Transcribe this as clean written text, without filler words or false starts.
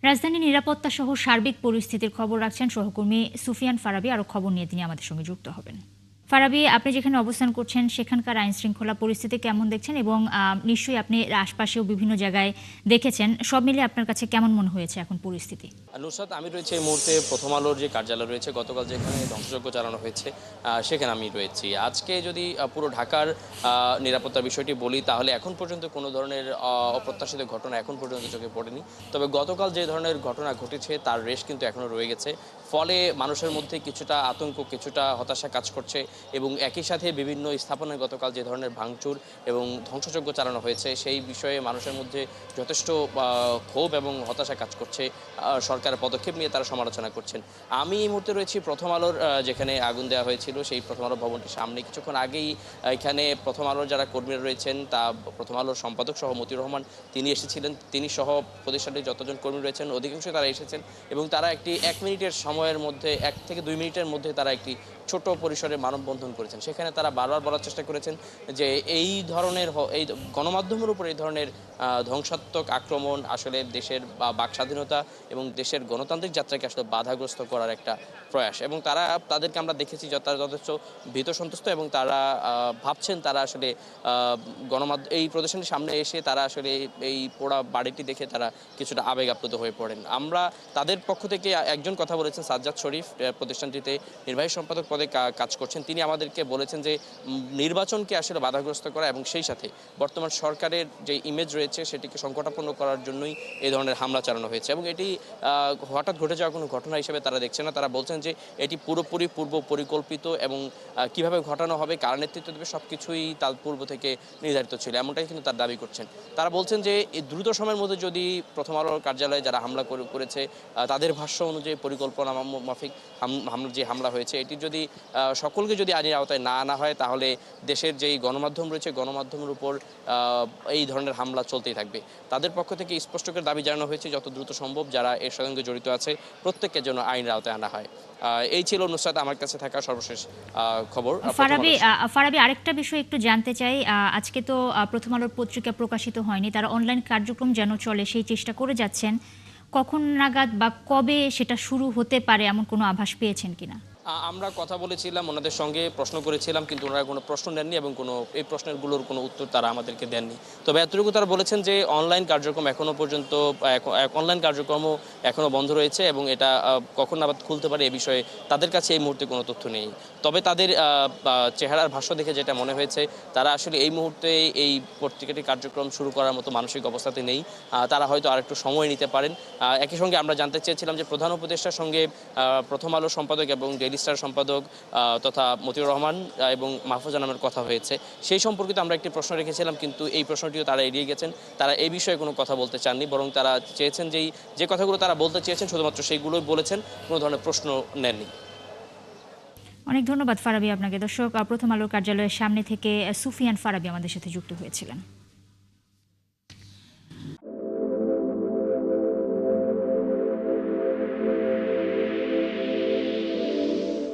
রাজধানী নিরাপত্তা সহ সার্বিক পরিস্থিতির খবর রাখছেন সহকর্মী সুফিয়ান ফারাবী। আরো খবর নিয়ে তিনি আমাদের সঙ্গে যুক্ত হবেন। ফারাবী, আপনি যেখানে অবস্থান করছেন সেখানকার আইন শৃঙ্খলা পরিস্থিতি কেমন দেখছেন এবং নিশ্চয়ই আপনি আশপাশেও বিভিন্ন জায়গায় দেখেছেন, সব মিলিয়ে আপনার কাছে কেমন মনে হয়েছে এখন পরিস্থিতি? নুসরাত, আমি রয়েছে এই মুহূর্তে প্রথম আলোর যে কার্যালয় রয়েছে, গতকাল যেখানে ধ্বংসযজ্ঞ চালানো হয়েছে সেখানে আমি রয়েছি। আজকে যদি পুরো ঢাকার নিরাপত্তার বিষয়টি বলি, তাহলে এখন পর্যন্ত কোনো ধরনের অপ্রত্যাশিত ঘটনা এখন পর্যন্ত চোখে পড়েনি। তবে গতকাল যে ধরনের ঘটনা ঘটেছে তার রেশ কিন্তু এখনও রয়ে গেছে। ফলে মানুষের মধ্যে কিছুটা আতঙ্ক, কিছুটা হতাশা কাজ করছে এবং একই সাথে বিভিন্ন স্থাপনায় গতকাল যে ধরনের ভাঙচুর এবং ধ্বংসযজ্ঞ চালানো হয়েছে সেই বিষয়ে মানুষের মধ্যে যথেষ্ট ক্ষোভ এবং হতাশা কাজ করছে। সরকারের পদক্ষেপ নিয়ে তারা সমালোচনা করছেন। আমি এই মুহূর্তে রয়েছি প্রথম আলোর যেখানে আগুন দেওয়া হয়েছিল সেই প্রথম আলো ভবনটির সামনে। কিছুক্ষণ আগেই এখানে প্রথম আলোর যারা কর্মীরা রয়েছেন, তা প্রথম আলোর সম্পাদক সহ মতিউর রহমান তিনি এসেছিলেন। তিনি সহ প্রতিষ্ঠানটির যতজন কর্মী রয়েছেন অধিকাংশ তারা এসেছেন এবং তারা একটি 1 মিনিটের সময়ের মধ্যে 1 থেকে 2 মিনিটের মধ্যে তারা একটি ছোট পরিসরে মানববন্ধন করেছেন। সেখানে তারা বারবার বলার চেষ্টা করেছেন যে এই ধরনের এই গণমাধ্যমের উপর এই ধরনের ধ্বংসাত্মক আক্রমণ আসলে দেশের বাক স্বাধীনতা এবং দেশের গণতান্ত্রিক যাত্রাকে আসলে বাধাগ্রস্ত করার একটা প্রয়াস। এবং তাদেরকে আমরা দেখেছি তারা যথেষ্ট ভীত সন্ত্রস্ত এবং তারা ভাবছেন তারা আসলে এই প্রদর্শনীর সামনে এসে তারা আসলে এই পোড়া বাড়িটি দেখে তারা কিছুটা আবেগ আপ্লুত হয়ে পড়েন। আমরা তাদের পক্ষ থেকে একজন কথা বলেছেন, সাজ্জাদ শরীফ, প্রতিষ্ঠানটিতে নির্বাহী সম্পাদক পদে কাজ করছেন। তিনি আমাদেরকে বলেছেন যে নির্বাচনকে আসলে বাধাগ্রস্ত করা এবং সেই সাথে বর্তমান সরকারের যে ইমেজ রয়েছে সেটিকে সংকটাপন্ন করার জন্যই এই ধরনের হামলা চালানো হয়েছে এবং এটি হঠাৎ ঘটে যাওয়া কোনো ঘটনা হিসেবে তারা দেখছেন না। তারা বলছেন যে এটি পুরোপুরি পূর্ব পরিকল্পিত এবং কিভাবে ঘটানো হবে, কার নেতৃত্ব দেবে সব কিছুই তার পূর্ব থেকে নির্ধারিত ছিল, এমনটাই কিন্তু তার দাবি করছেন। তারা বলছেন যে এই দ্রুত সময়ের মধ্যে যদি প্রথম আলোর কার্যালয়ে যারা হামলা করেছে তাদের ভাষ্য অনুযায়ী পরিকল্পনা মাফিক যে হামলা হয়েছে এটি যদি সকলকে যদি আইনের আওতায় না আনা হয় তাহলে দেশের যেই গণমাধ্যম রয়েছে গণমাধ্যমের উপর এই ধরনের হামলা চলতেই থাকবে। তাদের পক্ষ থেকে স্পষ্ট করে দাবি জানানো হয়েছে যত দ্রুত সম্ভব যারা এর সঙ্গে জড়িত আছে প্রত্যেককে যেন আইনের আওতায় আনা হয়। এই ছিল নুসরাত আমার কাছে থাকা সর্বশেষ খবর। ফারাবী, আরেকটা বিষয় একটু জানতে চাই। আজকে তো প্রথম আলোর পত্রিকা প্রকাশিত হয়নি, তারা অনলাইন কার্যক্রম যেন চলে সেই চেষ্টা করে যাচ্ছেন। কখন নাগাদ বা কবে সেটা শুরু হতে পারে এমন কোনো আভাস পেয়েছেন কিনা? আমরা কথা বলেছিলাম, ওনাদের সঙ্গে প্রশ্ন করেছিলাম, কিন্তু ওনারা কোনো প্রশ্ন নেননি এবং এই প্রশ্নগুলোর কোনো উত্তর তারা আমাদেরকে দেননি। তবে এতটুকু তারা বলেছেন যে অনলাইন কার্যক্রম এখনও বন্ধ রয়েছে এবং এটা কখন আবার খুলতে পারে এ বিষয়ে তাদের কাছে এই মুহূর্তে কোনো তথ্য নেই। তবে তাদের চেহারার ভাষ্য দেখে যেটা মনে হয়েছে তারা আসলে এই মুহূর্তে এই পত্রিকাটি কার্যক্রম শুরু করার মতো মানসিক অবস্থাতে নেই। তারা হয়তো আরেকটু সময় নিতে পারেন। একই সঙ্গে আমরা জানতে চেয়েছিলাম যে প্রধান উপদেষ্টার সঙ্গে প্রথম আলো সম্পাদক এবং ডেইলি স্টার সম্পাদক তথা মতিউর রহমান এবং মাহফুজা নামের কথা হয়েছে, সেই সম্পর্কিত আমরা একটি প্রশ্ন রেখেছিলাম, কিন্তু এই প্রশ্নটিও তারা এড়িয়ে গেছেন। তারা এই বিষয়ে কোনো কথা বলতে চাননি, বরং তারা চেয়েছেন যে কথাগুলো তারা বলতে চেয়েছেন শুধুমাত্র সেইগুলোই বলেছেন, কোনো ধরনের প্রশ্ন নেননি। অনেক ধন্যবাদ ফারাবী আপনাকে। দর্শক, প্রথম আলোর কার্যালয়ের সামনে থেকে সুফিয়ান ফারাবী আমাদের সাথে যুক্ত হয়েছিলেন।